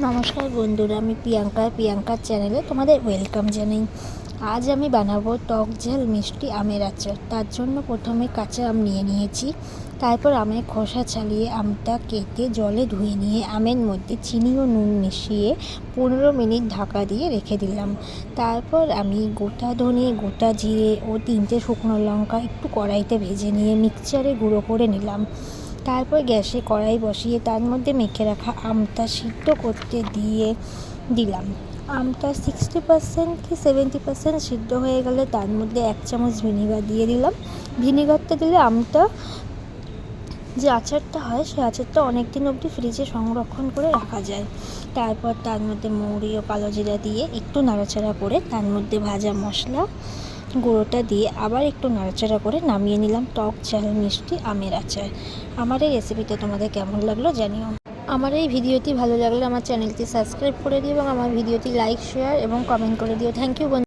নমস্কার বন্ধুরা, আমি প্রিয়াঙ্কার চ্যানেলে তোমাদের ওয়েলকাম জানাই। আজ আমি বানাবো টক ঝাল মিষ্টি আমের আচার। তার জন্য প্রথমে কাঁচা আম নিয়ে নিয়েছি। তারপর আমের খোসা ছাড়িয়ে আমটা কেটে জলে ধুয়ে নিয়ে আমের মধ্যে চিনি ও নুন মিশিয়ে 15 মিনিট ঢাকা দিয়ে রেখে দিলাম। তারপর আমি গোটা ধনে, গোটা জিরে ও 3টে শুকনো লঙ্কা একটু কড়াইতে ভেজে নিয়ে মিক্সচারে গুঁড়ো করে নিলাম। তারপর গ্যাসে কড়াই বসিয়ে তার মধ্যে মেখে রাখা আমটা সিদ্ধ করতে দিলাম। আমটা 60% কি 70% সিদ্ধ হয়ে গেলে তার মধ্যে 1 চামচ ভিনিগার দিয়ে দিলাম। ভিনিগারটা দিলে আমটা যে আচারটা হয় সেই আচারটা অনেক দিন অবধি ফ্রিজে সংরক্ষণ করে রাখা যায়। তারপর তার মধ্যে মৌরি ও কালো জিরা দিয়ে একটু নাড়াচাড়া করে তার মধ্যে ভাজা মশলা গুঁড়োটা দিয়ে আবার একটু নাড়াচাড়া করে নামিয়ে নিলাম টক ঝাল মিষ্টি আমের আচার। আমার এই রেসিপিটা তোমাদের কেমন লাগলো জানিও। আমার এই ভিডিওটি ভালো লাগলে আমার চ্যানেলটি সাবস্ক্রাইব করে দিও এবং আমার ভিডিওটি লাইক, শেয়ার এবং কমেন্ট করে দিও। থ্যাংক ইউ বন্ধু।